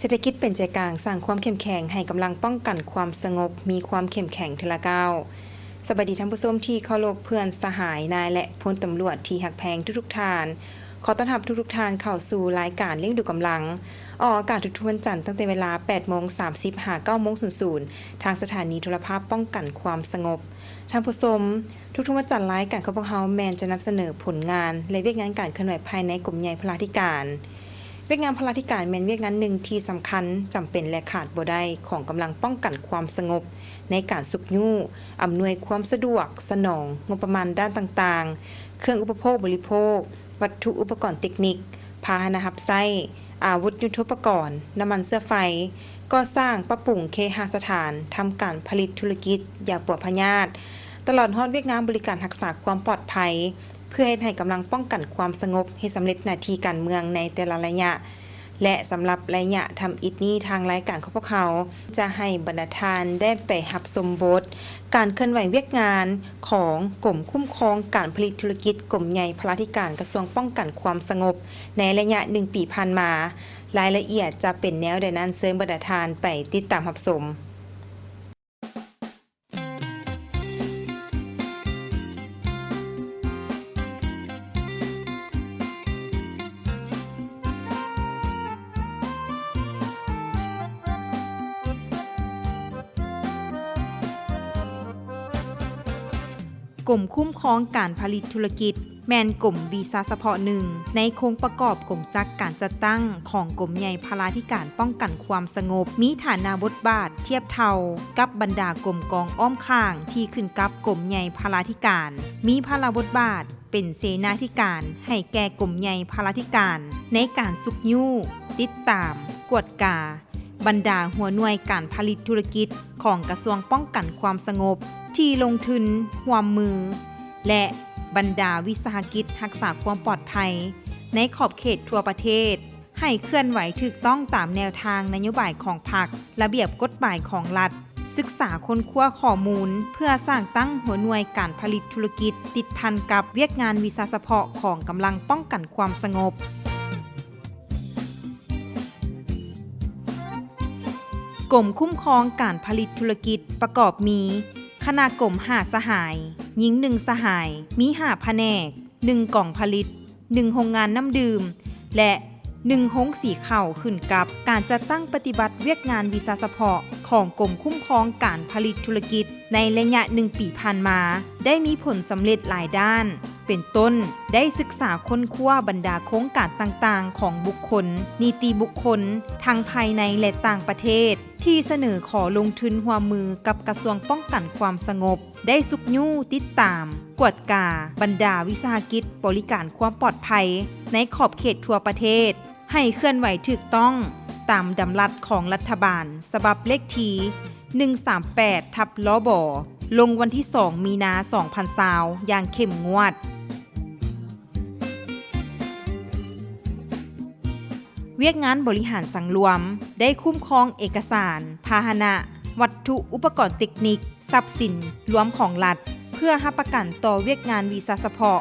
เศรษฐกิจเป็นใจกลางสร้างความเข้มแข็งให้กำลังป้องกันความสงบมีความเข้มแข็งเทละก้าวสวัสดีท่านผู้ชมที่เคารพเพื่อนสหายนายและพลตำรวจที่หักแพงทุกๆท่านขอต้อนรับทุกๆท่านเข้าสู่รายการเลี้ยงดูกำลังออกอากาศทุกวันจันทร์ตั้งแต่เวลา 8:30 หา 9:00 ทางสถานีโทรภาพป้องกันความสงบท่านผู้ชมทุกวันจันทร์รายการของพวกเราแมนจะนำเสนอผลงานและเวียกงานการเคลื่อนไหวภายในกลุ่มใหญ่พลาธิการเวียกงานพลาธิการแม่นเวียกงานหนึ่งที่สำคัญจำเป็นและขาดบ่ได้ของกำลังป้องกันความสงบในการสุกยู่อำนวยความสะดวกสนองงบประมาณด้านต่างๆเครื่องอุปโภคบริโภควัตถุอุปกรณ์เทคนิคพาหนะหับไส้อาวุธยุทโธปกรณ์น้ำมันเสื้อไฟก่อสร้างปรับปรุงเคหสถานทำการผลิตธุรกิจยาปวดพยาธิตลอดฮอดเวียกงานบริการรักษาความปลอดภัยเพื่อให้กำลังป้องกันความสงบให้สำเร็จหน้าที่การเมืองในแต่ละระยะและสำหรับระยะทำอิฐนี้ทางรายการของพวกเขาจะให้บรรดาทานได้ไปหับสมบทการเคลื่อนไหวเวียกงานของกรมคุ้มครองการผลิตธุรกิจกรมใหญ่พลาธิการกระทรวงป้องกันความสงบในระยะ1 ปีผ่านมารายละเอียดจะเป็นแนวใดนั้นเชิญบรรดาทานไปติดตามรับชมกรมคุ้มครองการผลิตธุรกิจแมนกรมวีซ่าเฉพาะหนึ่งในโครงประกอบกลจักการจัดตั้งของกรมใหญ่พลาธิการป้องกันความสงบมีฐานะบทบาทเทียบเท่ากับบรรดากรมกองอ้อมข้างที่ขึ้นกับกรมใหญ่พลาธิการมีภาระบทบาทเป็นเสนาธิการให้แก่กรมใหญ่พลาธิการในการสุกยู่ติดตามกวดกาบรรดาหัวหน่วยการผลิตธุรกิจของกระทรวงป้องกันความสงบที่ลงทุนร่วมมือและบรรดาวิสาหกิจรักษาความปลอดภัยในขอบเขตทั่วประเทศให้เคลื่อนไหวถูกต้องตามแนวทางนโยบายของพรรคระเบียบกฎหมายของรัฐศึกษาค้นคว้าข้อมูลเพื่อสร้างตั้งหัวหน่วยการผลิตธุรกิจติดพันกับเวียกงานวิสาเฉพาะของกำลังป้องกันความสงบกรมคุ้มครองการผลิตธุรกิจประกอบมีคณะกรม5 สหายหญิง1 สหายมี5 แผนก1 กล่องผลิต1 โรงงานน้ำดื่มและ1 โรงสีข้าวขึ้นกับการจัดตั้งปฏิบัติเวียกงานวีซ่าเฉพาะของกรมคุ้มครองการผลิตธุรกิจในระยะ1 ปีผ่านมาได้มีผลสำเร็จหลายด้านเป็นต้นได้ศึกษาค้นคว้าบรรดาโครงการต่างๆของบุคคลนิติบุคคลทั้งภายในและต่างประเทศที่เสนอขอลงทุนร่วมมือกับกระทรวงป้องกันความสงบได้สุกยู่ติดตามกวดกาบรรดาวิสาหกิจบริการความปลอดภัยในขอบเขตทั่วประเทศให้เคลื่อนไหวถูกต้องตามดำรัสของรัฐบาลฉบับเลขที่138/ลบลงวันที่2 มีนา 2020อย่างเข้มงวดเวียกงานบริหารสังรวมได้คุ้มครองเอกสารพาหนะวัตถุอุปกรณ์เทคนิคทรัพย์สินรวมของรัฐเพื่อรับประกันต่อเวียกงานวีซ่าเฉพาะ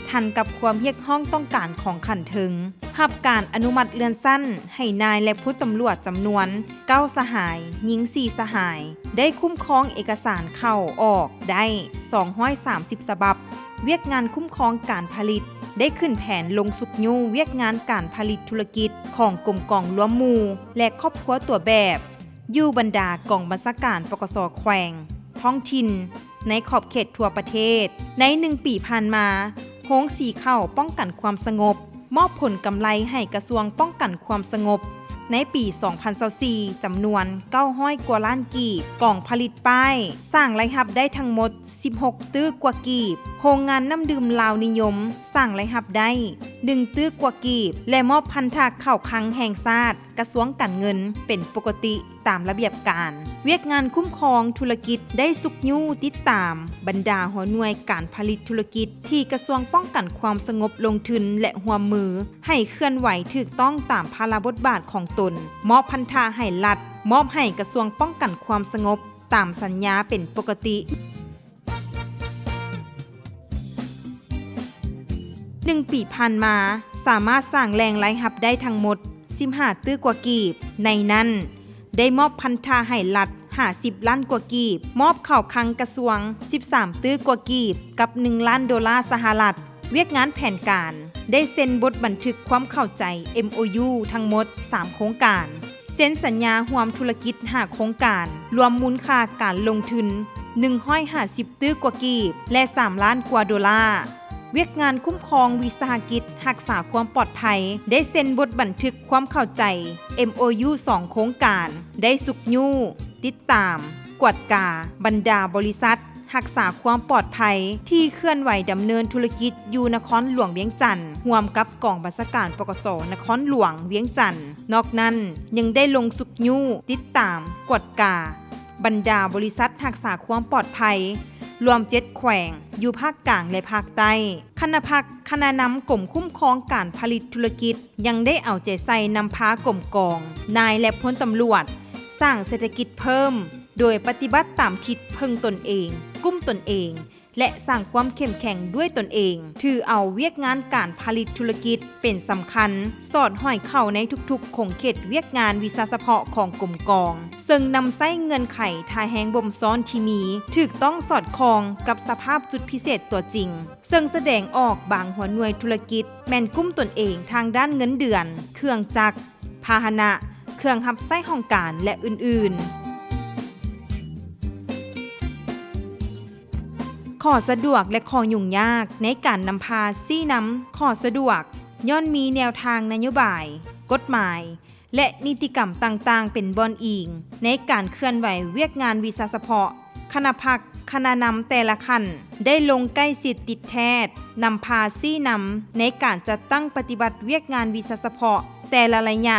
ทันกับความเรียกร้องต้องการของขันถึงรับการอนุมัติเรือนสั้นให้นายและผู้ตำรวจจำนวน9 สหายหญิง4 สหายได้คุ้มครองเอกสารเข้าออกได้230 ฉบับเวียกงานคุ้มครองการผลิตได้ขึ้นแผนลงสุกยู่เวียกงานการผลิตธุรกิจของกรมกองรวมหมู่และครอบครัวตัวแบบอยู่บรรดากองบัญชาการปกส.แขวงท้องถิ่นในขอบเขตทั่วประเทศใน1 ปีผ่านมาโรงสีข้าวป้องกันความสงบมอบผลกำไรให้กระทรวงป้องกันความสงบในปี 2024 จำนวน900 กว่าล้านกีบกล่องผลิตป้ายสร้างรายรับได้ทั้งหมด16 ตื้อกว่ากีบโรงงานน้ำดื่มลาวนิยมสร้างรายรับได้1 ตื้อกว่ากีบและมอบพันธะเข้าคลังแห่งชาติกระทรวงการเงินเป็นปกติตามระเบียบการเวียกงานคุ้มครองธุรกิจได้สุกยู่ติดตามบรรดาหัวหน่วยการผลิตธุรกิจที่กระทรวงป้องกันความสงบลงทุนและร่วมมือให้เคลื่อนไหวถูกต้องตามภาระบทบาทของตนมอบพันธะให้รัฐมอบให้กระทรวงป้องกันความสงบตามสัญญาเป็นปกติ1 ปีผ่านมาสามารถสร้างแรงรายรับได้ทั้งหมด 15ตื้อกว่ากีบในนั้นได้มอบพันธะให้รัฐ50ล้านกว่ากีบมอบเข้าคลังกระทรวง13ตื้อกว่ากีบกับ$1 ล้านสหรัฐเวียกงานแผนการได้เซ็นบทบันทึกความเข้าใจ MOU ทั้งหมด3โครงการเซ็นสัญญาร่วมธุรกิจ5โครงการรวมมูลค่าการลงทุน150ตื้อกว่ากีบและ$3 ล้านกว่าเวียกงานคุ้มครองวิสาหกิจรักษาความปลอดภัยได้เซ็นบทบันทึกความเข้าใจ MOU 2โครงการได้สุกยู่ติดตามกวดกาบรรดาบริษัทรักษาความปลอดภัยที่เคลื่อนไหวดำเนินธุรกิจอยู่นครหลวงเวียงจันทน์ร่วมกับกองบัญชาการปกส.นครหลวงเวียงจันทน์นอกนั้นยังได้ลงสุกยู่ติดตามกวดกาบรรดาบริษัทรักษาความปลอดภัยรวม7แขวงอยู่ภาคกลางและภาคใต้คณะพักคณะนำกรมคุ้มครองการผลิตธุรกิจยังได้เอาใจใส่นำพากรมกองนายและพลตำรวจสร้างเศรษฐกิจเพิ่มโดยปฏิบัติตามทิศเพิ่งตนเองกุ้มตนเองและสร้างความเข้มแข็งด้วยตนเองถือเอาเวียกงานการผลิตธุรกิจเป็นสำคัญสอดห้อยเข้าในทุกๆคงเขตเวียกงานวิสาเฉพาะของกรมกองซึ่งนำใช้เงินไขทาแหงบ่มซ้อนที่มีถูกต้องสอดคล้องกับสภาพจุดพิเศษตัวจริงซึ่งแสดงออกบางหัวหน่วยธุรกิจแม่นกุ้มตนเองทางด้านเงินเดือนเครื่องจักรพาหนะเครื่องรับใช้ห้องการและอื่นๆข้อสะดวกและข้อยุ่งยากในการนำพาซี่นำข้อสะดวกย้อนมีแนวทางนโยบายกฎหมายและนิติกรรมต่างๆเป็นบอนอิงในการเคลื่อนไหวเวียกงานวิสาเฉพาะคณะพักคณะนำแต่ละขั้นได้ลงใกล้สิทธิ์ติดแทศนำพาซี่นำในการจัดตั้งปฏิบัติเวียกงานวิสาเฉพาะแต่ละระยะ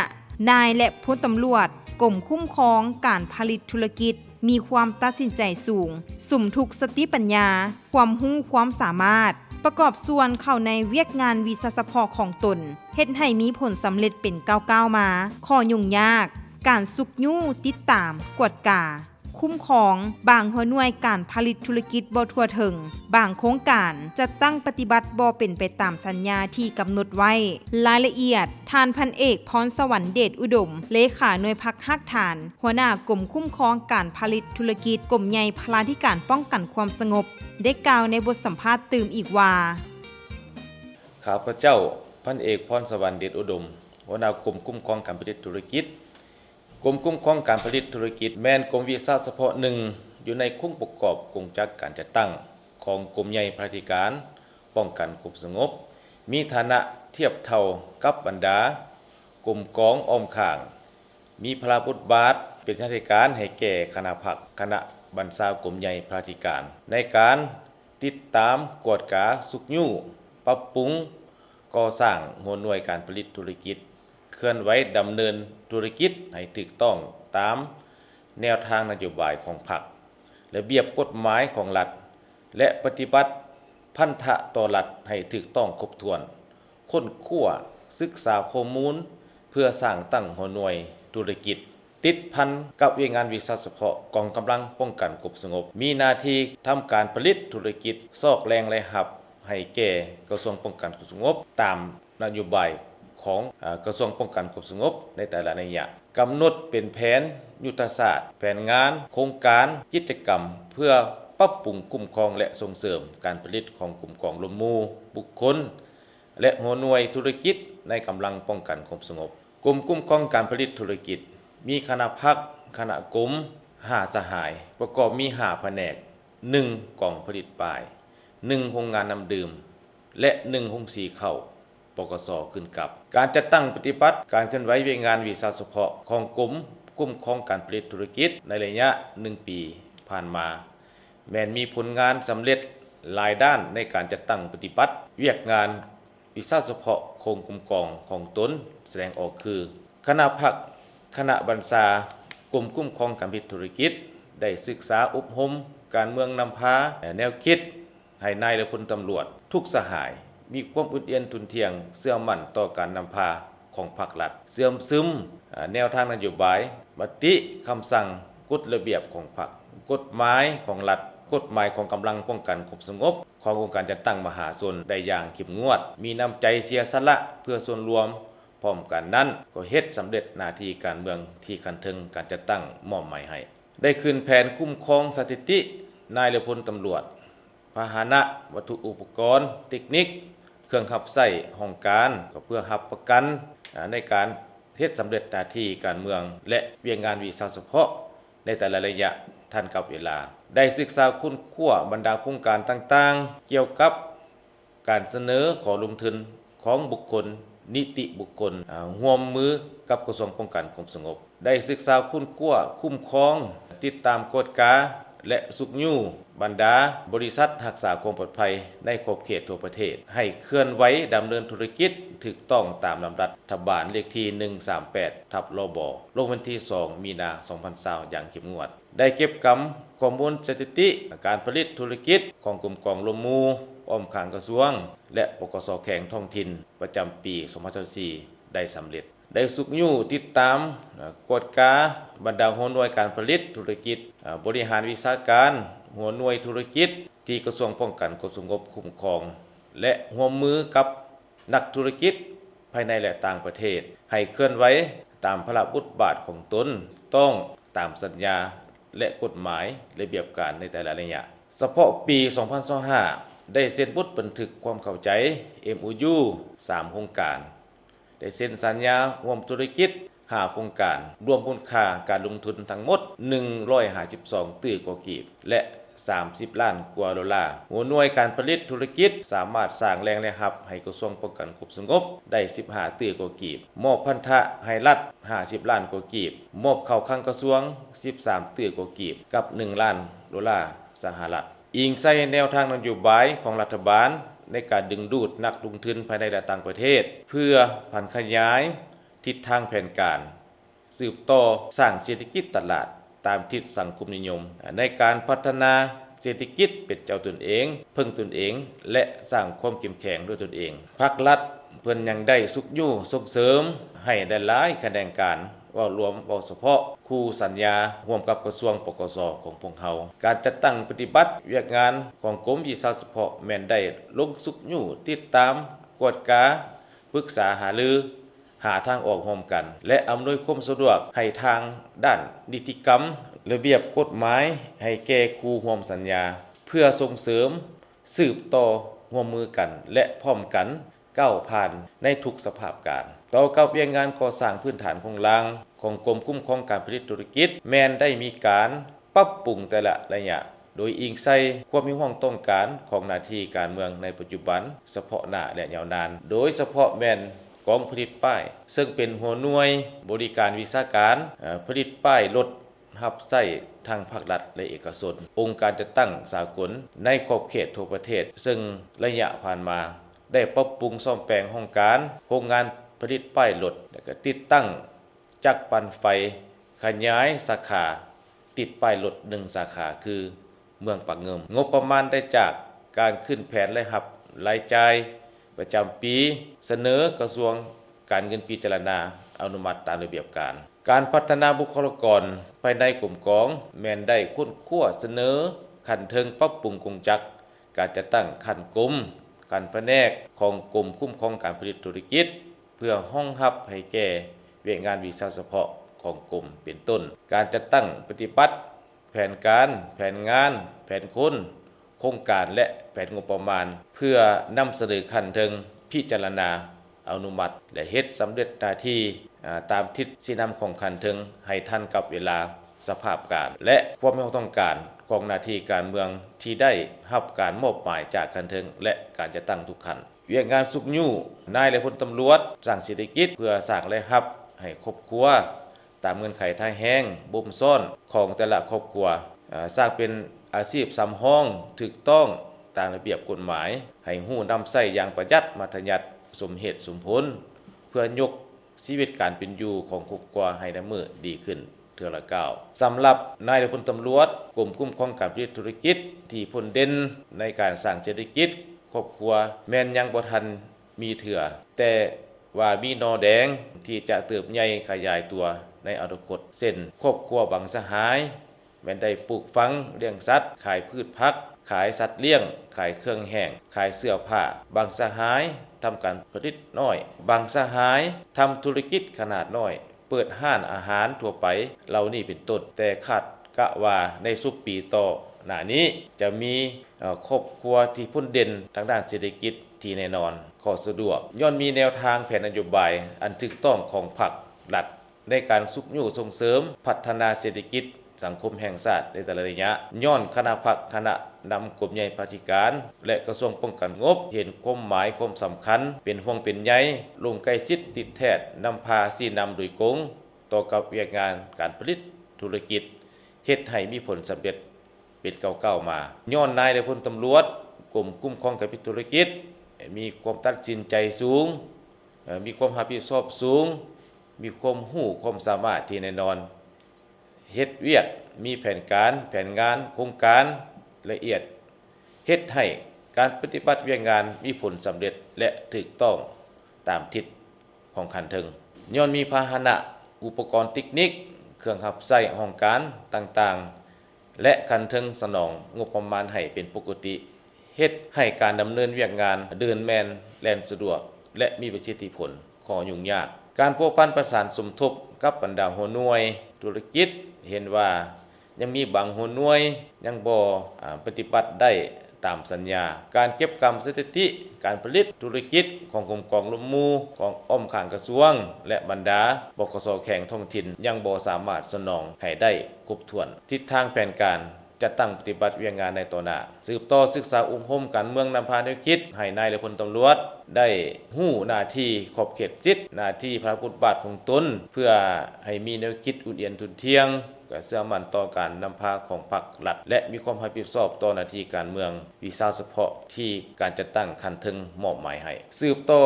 นายและพลตำรวจกรมคุ้มครองการผลิตธุรกิจมีความตัดสินใจสูงสุมทุกสติปัญญาความรู้ความสามารถประกอบส่วนเข้าในเวียกงานวิสาเฉพาะของตนเฮ็ดให้มีผลสำเร็จเป็นก้าวๆมาข้อยุ่งยากการสุกยู่ติดตามกวดกาคุ้มครองบางหัวหน่วยการผลิตธุรกิจบ่ทั่วถึงบางโครงการจะตั้งปฏิบัติบ่เป็นไปตามสัญญาที่กำหนดไว้รายละเอียดท่านพันเอกพรสวรรค์เดชอุดมเลขาหน่วยพักฮักฐานหัวหน้ากรมคุ้มครองการผลิตธุรกิจกรมใหญ่พลาธิการป้องกันความสงบได้กล่าวในบทสัมภาษณ์ตื่มอีกว่าข้าพเจ้าพันเอกพรสวรรค์เดชอุดมหัวหน้ากรมคุ้มครองการผลิตธุรกิจกรมคุ้มครองการผลิตธุรกิจแม่นกรมวิสาเฉพาะหนึ่งอยู่ในคุ้มประกอบกงจักการจัดตั้งของกรมใหญ่พลาธิการป้องกันความสงบมีฐานะเทียบเท่ากับบรรดากรมกองอ้อมข้างมีพระบทบาทเป็นราชการให้แก่คณะพักคณะบัญชากรมใหญ่พลาธิการในการติดตามกวดกาสุกยู่ปรับปรุงก่อสร้างหัวหน่วยการผลิตธุรกิจเคลื่อนไหวดำเนินธุรกิจให้ถูกต้องตามแนวทางนโยบายของพรรคระเบียบกฎหมายของรัฐและปฏิบัติพันธะต่อรัฐให้ถูกต้องครบถ้วนค้นคว้าศึกษาข้อมูลเพื่อสร้างตั้งหัวหน่วยธุรกิจติดพันกับเวียกงานวิสาเฉพาะกองกำลังป้องกันความสงบมีหน้าที่ทำการผลิตธุรกิจซอกแรงและหับให้แก่กระทรวงป้องกันความสงบตามนโยบายของกระทรวงป้องกันความสงบในแต่ละนัยยะกำหนดเป็นแผนยุทธศาสตร์แผนงานโครงการกิจกรรมเพื่อปรับปรุงคุ้มครองและส่งเสริมการผลิตของกลุ่มกองลมหมู่บุคคลและหัวหน่วยธุรกิจในกำลังป้องกันความสงบกรมคุ้มครองการผลิตธุรกิจมีคณะพักคณะกรม5สหายประกอบมี5แผนก1กองผลิตปลาย1โรงงานน้ำดื่มและ1โรงสีข้าวปกส.ขึ้นกับการจัดตั้งปฏิบัติการเคลื่อนไหวเวียกงานวิสาเฉพาะของกรมคุ้มครองการผลิตธุรกิจในระยะ1ปีผ่านมาแม้นมีผลงานสำเร็จหลายด้านในการจัดตั้งปฏิบัติเวียกงานวิสาเฉพาะโครงกรมกองของตนแสดงออกคือคณะพักคณะบัญชากรมคุ้มครองการผลิตธุรกิจได้ศึกษาอบรมการเมืองนำพาแนวคิดให้นายและพลตำรวจทุกสหายมีความอุ่นเอียนทุนเทียงเสื่อมั่นต่อการนำพาของภาครัฐเสื่อมซึมแนวทางนโยบายมติคำสั่งกฎระเบียบของพรรคกฎหมายของรัฐกฎหมายของกำลังป้องกันความสงบขององค์การจัดตั้งมหาชนได้อย่างเข้มงวดมีน้ำใจเสียสละเพื่อส่วนรวม พร้อมกันนั้นก็เฮ็ดสำเร็จหน้าที่การเมืองที่คันถึงการจัดตั้งมอบหมายให้ได้ขึ้นแผนคุ้มครองสถิตินายพลตำรวจพาหนะวัตถุอุปกรณ์เทคนิคเครื่องรับใช้ห้องการก็เพื่อรับประกันในการเฮ็ดสำเร็จหน้าที่การเมืองและเวียงงานวีซ่าเฉพาะในแต่ละระยะทันกับเวลาได้ศึกษาคุณคั่วบรรดาโครงการต่างๆเกี่ยวกับการเสนอขอลงทุนของบุคคลนิติบุคคลร่วมมือกับกระทรวงป้องกันความสงบได้ศึกษาคุณคั่วคุ้มครองติดตามกฎกาและสุกยู่บรรดาบริษัทรักษาความปลอดภัยในขอบเขตทั่วประเทศให้เคลื่อนไหวดำเนินธุรกิจถูกต้องตามลำดับรัฐบาลเลขที่138/ลบลงวันที่2มีนา2020อย่างเข้มงวดได้เก็บกำข้อมูลสถิติการผลิตธุรกิจของกลุ่มกองลมมูอ้อมข้างกระทรวงและปกส.แขวงท้องถิ่นประจำปี2024ได้สำเร็จได้สุกยู่ติดตามกฎกาบรรดาหัวหน่วยการผลิตธุรกิจบริหารวิชาการหัวหน่วยธุรกิจที่กระทรวงป้องกันความสงบคุ้มครองและร่วมมือกับนักธุรกิจภายในและต่างประเทศให้เคลื่อนไหวตามพระบทบาทของตนต้องตามสัญญาและกฎหมายระเบียบการในแต่ละระยะเฉพาะปี2025ได้เซ็นบทบันทึกความเข้าใจ MOU 3 โครงการได้เซ็นสัญญาร่วมธุรกิจ5โครงการรวมมูลค่าการลงทุนทั้งหมด152ตื้อกว่ากีบและ30ล้านกว่าดอลลาร์หัวหน่วยการผลิตธุรกิจสามารถสร้างแรงและรับให้กระทรวงป้องกันความสงบได้15ตื้อกว่ากีบมอบพันธะให้รัฐ50ล้านกว่ากีบมอบเข้าคลังกระทรวง13ตื้อกว่ากีบกับ1ล้านดอลลาร์สหรัฐอิงใส่แนวทางนโยบายของรัฐบาลในการดึงดูดนักลงทุนภายในและต่างประเทศเพื่อผันขยายทิศทางแผนการสืบต่อสร้างเศรษฐกิจตลาดตามทิศสังคมนิยมในการพัฒนาเศรษฐกิจเป็นเจ้าตนเองพึ่งตนเองและสร้างความเข้มแข็งด้วยตนเองภาครัฐเพิ่นยังได้สุกยู่ส่งเสริมให้ได้หลายแขนงการว่ารวมเว้าเฉพาะคู่สัญญาร่วมกับกระทรวงปกส.ของพวกเฮาการจัดตั้งปฏิบัติเวียกงานของกรมวิชาเฉพาะแม่นได้ลงสุกยู่ติดตามกฎกาปรึกษาหารือหาทางออกร่วมกันและอำนวยความสะดวกให้ทางด้านนิติกรรมระเบียบกฎหมายให้แก่คู่ร่วมสัญญาเพื่อส่งเสริมสืบต่อร่วมมือกันและพร้อมกันก้าวผ่านในทุกสภาพการต่อกับเวียงงานก่อสร้างพื้นฐานของรางของกรมคุ้มครองการผลิตธุรกิจแม้นได้มีการปรับปรุงแต่ละระยะโดยอิงใส่ความมีความต้องการของหน้าที่การเมืองในปัจจุบันเฉพาะหน้าและยาวนานโดยเฉพาะแม่นกองผลิตป้ายซึ่งเป็นหัวหน่วยบริการวิชาการผลิตป้ายรถรับใช้ทางภาครัฐและเอกชนองค์การจัดตั้งสากลในขอบเขตทั่วประเทศซึ่งระยะผ่านมาได้ปรับปรุงซ่อมแปลงโครงการโรงงานผลิตป้ายรถและก็ติดตั้งจักรปั่นไฟขยายสาขาติดป้ายรถ1สาขาคือเมืองปากเงิมงบประมาณได้จากการขึ้นแผนรายรับรายจ่ายประจำปีเสนอกระทรวงการเงินพิจารณาอนุมัติตามระเบียบการพัฒนาบุคลากรภายในกลุ่มกองแม้นได้ค้นคว้าเสนอขั้นเทิงปรับปรุงกงจักรการจัดตั้งขั้นกรมการแผนกของกรมคุ้มครองการผลิตธุรกิจเพื่อห้องรับให้แก่เวียกงานวิชาเฉพาะของกรมเป็นต้นการจัดตั้งปฏิบัติแผนการแผนงานแผนคนโครงการและแผนงบประมาณเพื่อนำเสนอขั้นเทิงพิจารณาอนุมัติและเฮ็ดสำเร็จหน้าที่ตามทิศสินำของขั้นเทิงให้ทันกับเวลาสภาพการและความต้องการของหน้าที่การเมืองที่ได้รับการมอบหมายจากขั้นเทิงและการจัดตั้งทุกขั้นเวียกงานสุกยู่นายและพลตำรวจสร้างเศรษฐกิจเพื่อสร้างรายรับให้ครอบครัวตามเงื่อนไขทางแห้งบ่มซ่อนของแต่ละครอบครัวสร้างเป็นอาชีพสำห้องถูกต้องตามระเบียบกฎหมายให้ฮู้นำใช้อย่างประหยัดมัธยัสถ์สมเหตุสมผลเพื่อยกชีวิตการเป็นอยู่ของครอบครัวให้ดำเนินดีขึ้นเทื่อละก้าวสำหรับนายพลตำรวจกรมคุ้มครองการผลิตธุรกิจที่พ้นเด่นในการสร้างเศรษฐกิจครอบครัวแม้นยังบ่ทันมีเถื่อแต่ว่ามีนอแดงที่จะเติบใหญ่ขยายตัวในอนาคตเช่นครอบครัวบางสหาย แม่นได้ปลูกฝังเลี้ยงสัตว์ขายพืชผักขายสัตว์เลี้ยงขายเครื่องแห้งขายเสื้อผ้าบางสหายทำการผลิตน้อยบางสหายทำธุรกิจขนาดน้อยเปิดห้านอาหารทั่วไปเหล่านี้เป็นต้นแต่คาดกะว่าในสุปีต่อหน้านี้จะมีครอบครัวที่พ้นเด่นทางด้านเศรษฐกิจที่แน่นอนขอสะดวกย้อนมีแนวทางแผนนโยบายอันถูกต้องของพรรครัฐในการสุขอยู่ส่งเสริมพัฒนาเศรษฐกิจสังคมแห่งชาติในแต่ละระยะย้อนคณะพรรคคณะนำกรมใหญ่ปฏิการและกระทรวงป้องกันงบเห็นความหมายความสำคัญเป็นห่วงเป็นใยลงใกล้ชิดติดแทศนำพาชี้นำโดยกงต่อกับวิงานการผลิตธุรกิจเฮ็ดให้มีผลสำเร็จเป็นเก่าๆมาย้อนนายและพลตำรวจกรมคุ้มครองการธุรกิจมีความตัดสินใจสูงมีความรับผิดชอบสูงมีความรู้ความสามารถที่แน่นอนเฮ็ดเวียกมีแผนการแผนงานโครงการละเอียดเฮ็ดให้การปฏิบัติเวียงงานมีผลสำเร็จและถูกต้องตามทิศของคันถึงย้อนมีพาหนะอุปกรณ์เทคนิคเครื่องรับใช้ห้องการต่างๆและคันถึงสนองงบประมาณให้เป็นปกติเฮ็ดให้การดำเนินเวียกงานเดินแม่นแล่นสะดวกและมีประสิทธิผลขอยุ่งยากการพัวพันประสานสมทบกับบรรดาหัวหน่วยธุรกิจเห็นว่ายังมีบางหัวหน่วยยังบ่ปฏิบัติได้ตามสัญญาการเก็บกรรมสถิติการผลิตธุรกิจของกรมกองลมมูของอ้อมข้างกระทรวงและบรรดาบกสแข่งท้องถิ่นยังบ่สามารถสนองให้ได้ครบถ้วนทิศทางแผนการจะตั้งปฏิบัติเวียงงานในต่อหน้าสืบต่อศึกษาอุ้มห่มการเมืองนำพาแนวคิดให้นายและพลตำรวจได้ฮู้หน้าที่ขอบเขตสิทธิ์หน้าที่พระพุทธบาทของตนเพื่อให้มีแนวคิดอุ่นเอียนทุนเที่ยงก็เชื่อมั่นต่อการนำพาของพรรครัฐและมีความรับผิดชอบต่อหน้าที่การเมืองวิชาเฉพาะที่การจัดตั้งคันถึงมอบหมายให้สืบต่อ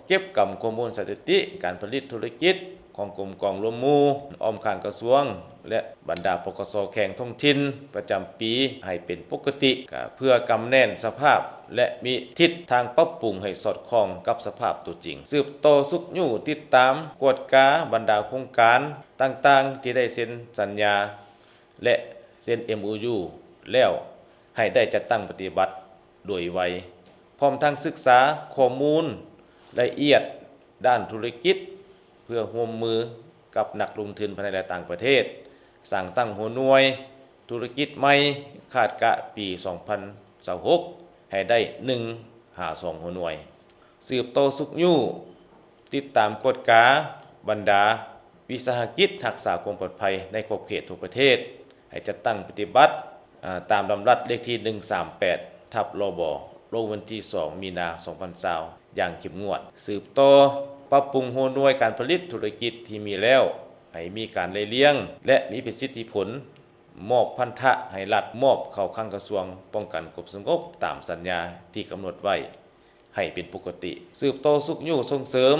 เก็บกรรมข้อมูลสถิติการผลิตธุรกิจของกรมกองรวมหมู่อ้อมข้างกระทรวงและบรรดาปกสแข่งท้องถิ่นประจำปีให้เป็นปกติเพื่อกำแน่นสภาพและมีทิศทางปรับปรุงให้สอดคล้องกับสภาพตัวจริงสืบต่อสุขอยู่ติดตามกวดกาบรรดาโครงการต่างๆที่ได้เซ็นสัญญาและเซ็น MOU แล้วให้ได้จัดตั้งปฏิบัติโดยไวพร้อมทั้งศึกษาข้อมูลละเอียดด้านธุรกิจเพื่อร่วมมือกับนักลงทุนภายในและต่างประเทศสร้างตั้งหัวหน่วยธุรกิจใหม่คาดกะปี2026ให้ได้152หัวหน่วยสืบโตสุขยู่ติดตามกฎกาบรรดาวิสาหกิจรักษาความปลอดภัยในขอบเขตทั่วประเทศให้จัดตั้งปฏิบัติตามลำดับเลขที่138/ลบลงวันที่2มีนา2020อย่างเข้มงวดสืบโตปรับปรุงหัวหน่วยการผลิตธุรกิจที่มีแล้วให้มีการเลี้ยงและมีประสิทธิผลมอบพันธะให้รัฐมอบเข้าข้างกระทรวงป้องกันความสงบตามสัญญาที่กำหนดไว้ให้เป็นปกติสืบโตสุขอยู่ส่งเสริม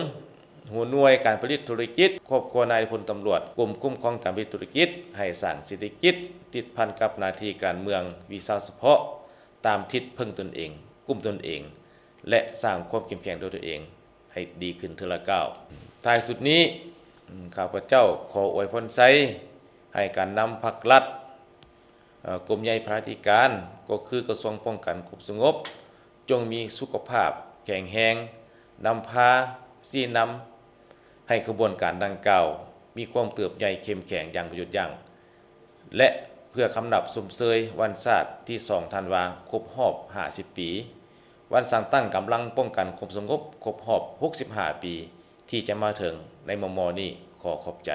หัวหน่วยการผลิตธุรกิจครอบครัวนายพลตำรวจกรมคุ้มครองการผลิตธุรกิจให้สร้างเศรษฐกิจติดพันกับหน้าที่การเมืองวิชาเฉพาะตามทิศพึ่งตนเองกุมตนเองและสร้างความเข้มแข็งโดยตัวเองให้ดีขึ้นเทื่อละก้าวท้ายสุดนี้ข้าพเจ้าขออวยพรไสให้การนำพรรครัฐกรมใหญ่พระธิการก็คือกระทรวงป้องกันความสงบจงมีสุขภาพแข็งแรงนำพาชี้นำให้กระบวนการดังกล่าวมีความเติบใหญ่เข้มแข็งอย่างประโยชน์อย่างและเพื่อคำนับสมเสยวันชาติที่2ธันวาคมครบรอบ50ปีวันสร้างตั้งกำลังป้องกันความสงบครบรอบ65ปีที่จะมาถึงในมม.นี้ขอขอบใจ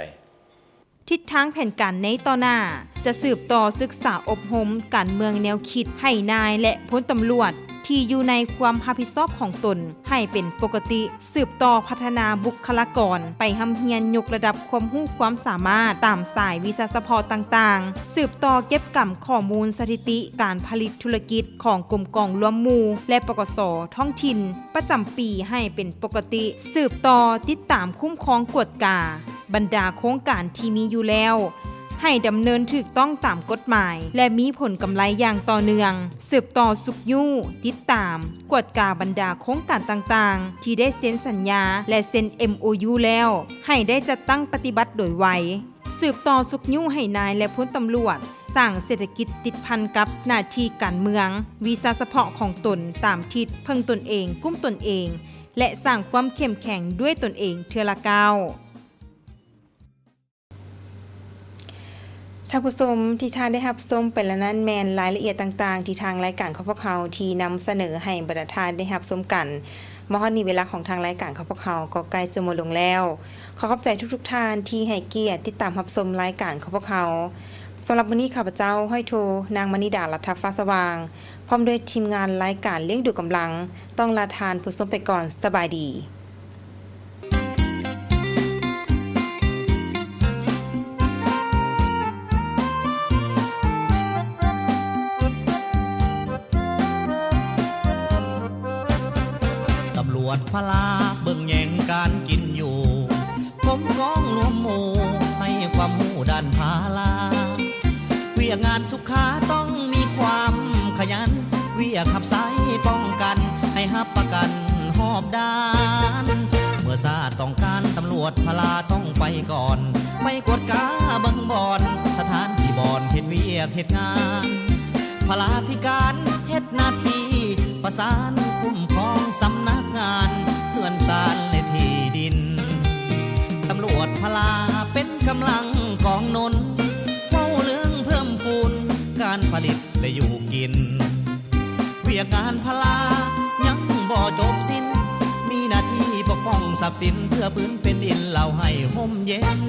ทิศทางแผนการในต่อหน้าจะสืบต่อศึกษาอบรมการเมืองแนวคิดให้นายและพลตำรวจที่อยู่ในความรับผิดชอบของตนให้เป็นปกติสืบต่อพัฒนาบุคลากรไปหำเฮียนยกระดับความรู้ความสามารถตามสายวิชาเฉพาะต่างๆสืบต่อเก็บกำข้อมูลสถิติการผลิตธุรกิจของกรมกองรวมหมู่และปกส.ท้องถิ่นประจำปีให้เป็นปกติสืบต่อติดตามคุ้มครองกวดกาบรรดาโครงการที่มีอยู่แล้วให้ดำเนินถูกต้องตามกฎหมายและมีผลกำไรอย่างต่อเนื่องสืบต่อสุขยู่ติดตามกวดกาบรรดาโครงการต่างๆที่ได้เซ็นสัญญาและเซ็น MOU แล้วให้ได้จัดตั้งปฏิบัติโดยไวสืบต่อสุขยู่ให้นายและพลตำรวจส สร้างเศรษฐกิจติดพันกับหน้าที่การเมืองวีซ่าเฉพาะของตนตามทิศเพิ่งตนเองกุ้มตนเองและสร้างความเข้มแข็งด้วยตนเองเทื่อละก้าวท่านผู้ชมที่ท่านได้รับชมไปแล้วนั้นแมนรายละเอียดต่างๆที่ทางรายการของพวกเขาที่นำเสนอให้บรรดาท่านได้รับชมกันมฮอดนี้เวลาของทางรายการของพวกเขาก็ใกล้จะหมดลงแล้วขอขอบใจทุกๆท่านที่ให้เกียรติติดตามรับชมรายการของพวกเขาสำหรับวันนี้ข้าพเจ้าห้อยโทนางมณีดาลัทธฟ้าสว่างพร้อมด้วยทีมงานรายการเลี้ยงดูกำลังต้องลาทานผู้ชมไปก่อนสบายดีตำรวจพลาเบิ่งแย่งการกินอยู่ผมก้องรวมหมู่ให้ความหูด้านพาลาเวียงานสุขาต้องมีความขยันเวียขับสายป้องกันให้ฮับประกันหอบด้านเมื่อซาต้องการตำรวจพลาต้องไปก่อนไม่กดกาเบิ่งบอนสถานที่บอนเฮ็ดเวียกเฮ็ดงานพลาธิการเฮ็ดหน้าที่ประสานคุ้มครองสำนักงานเตือนสารในที่ดินตำรวจพลาเป็นกำลังกองนนเฝ้าเรื่องเพิ่มพูนการผลิตได้อยู่กินเวียกงานพลายังบ่จบสิ้นมีหน้าที่ปกป้องทรัพย์สินเพื่อพื้นเป็นดินเราให้ห่มเย็น